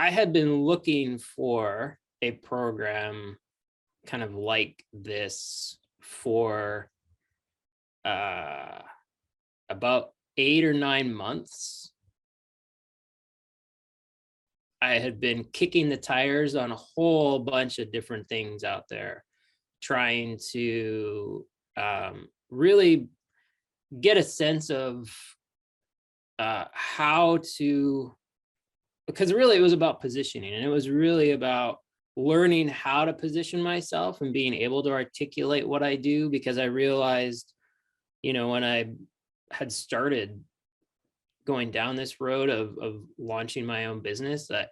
I had been looking for a program kind of like this for uh, about 8 or 9 months. I had been kicking the tires on a whole bunch of different things out there, trying to really get a sense of how to, because really it was about positioning, and it was really about learning how to position myself and being able to articulate what I do, because I realized, when I had started going down this road of launching my own business, that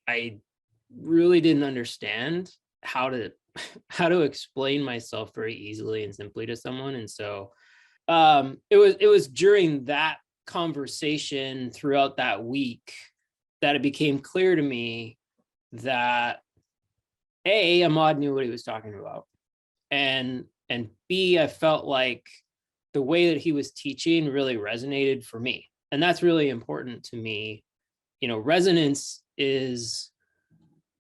I really didn't understand how to how to explain myself very easily and simply to someone. And so it was during that conversation throughout that week that it became clear to me that Ahmad knew what he was talking about, and B, I felt like the way that he was teaching really resonated for me, and that's really important to me. Resonance is,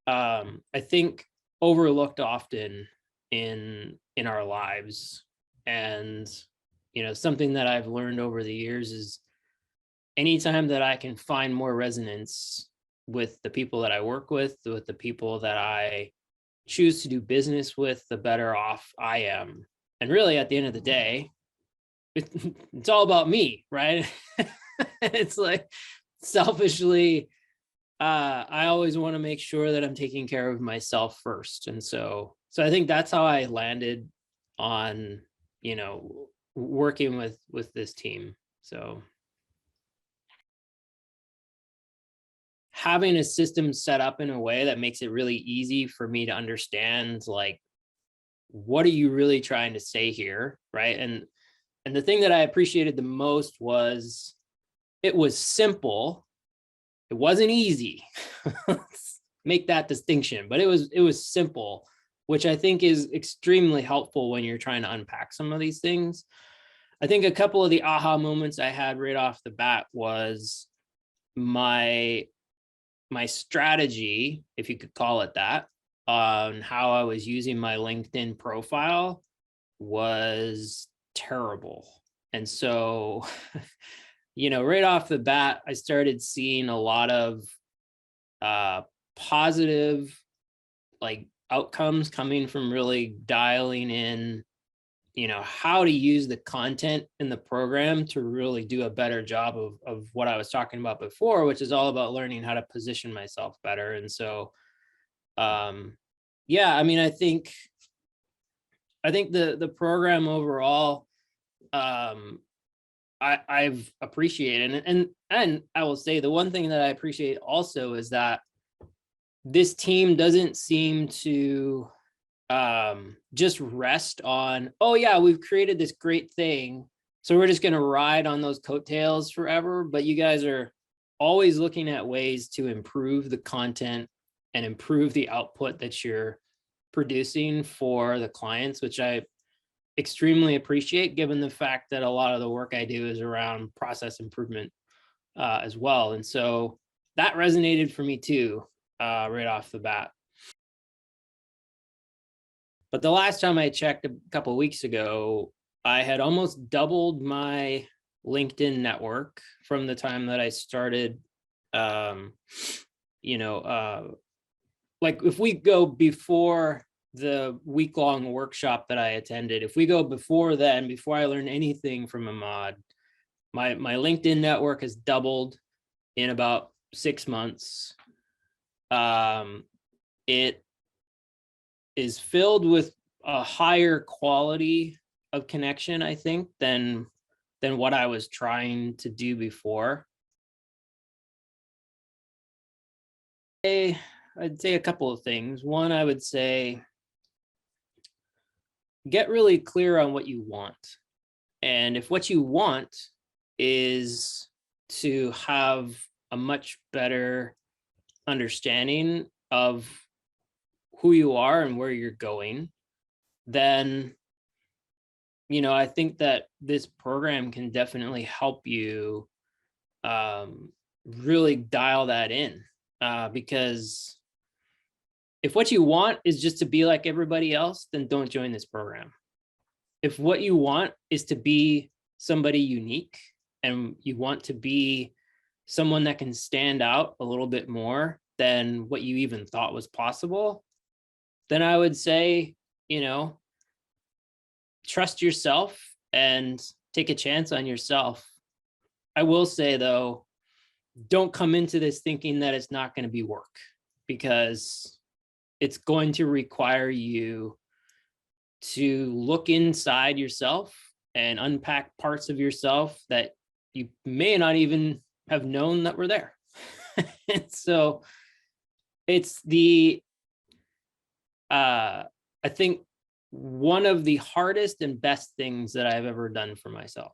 I think, overlooked often in our lives. And something that I've learned over the years is anytime that I can find more resonance with the people that I work with the people that I choose to do business with, the better off I am. And really, at the end of the day, it's all about me, right? It's like, selfishly, I always want to make sure that I'm taking care of myself first. And so I think that's how I landed on, working with this team. So having a system set up in a way that makes it really easy for me to understand, like, what are you really trying to say here, right? And the thing that I appreciated the most was it was simple. It wasn't easy. Let's make that distinction, but it was simple, which I think is extremely helpful when you're trying to unpack some of these things. I think a couple of the aha moments I had right off the bat was my strategy, if you could call it that, on how I was using my LinkedIn profile was terrible. And so, right off the bat, I started seeing a lot of positive, like, outcomes coming from really dialing in, how to use the content in the program to really do a better job of what I was talking about before, which is all about learning how to position myself better. And so, yeah, I mean, I think the program overall, I've appreciated, and I will say the one thing that I appreciate also is that this team doesn't seem to just rest on, oh yeah, we've created this great thing, so we're just going to ride on those coattails forever. But you guys are always looking at ways to improve the content and improve the output that you're producing for the clients, which I extremely appreciate, given the fact that a lot of the work I do is around process improvement as well. And so that resonated for me too, right off the bat. But the last time I checked a couple of weeks ago, I had almost doubled my LinkedIn network from the time that I started. You know, like, if we go before the week-long workshop that I attended, if we go before then, before I learned anything from Ahmad, my LinkedIn network has doubled in about 6 months. It is filled with a higher quality of connection, I think, than what I was trying to do before. I'd say a couple of things. One, I would say, get really clear on what you want. And if what you want is to have a much better understanding of who you are and where you're going, then, I think that this program can definitely help you really dial that in. because if what you want is just to be like everybody else, then don't join this program. If what you want is to be somebody unique and you want to be someone that can stand out a little bit more than what you even thought was possible, then I would say, you know, trust yourself and take a chance on yourself. I will say though, don't come into this thinking that it's not going to be work, because it's going to require you to look inside yourself and unpack parts of yourself that you may not even have known that were there. And so it's I think one of the hardest and best things that I've ever done for myself.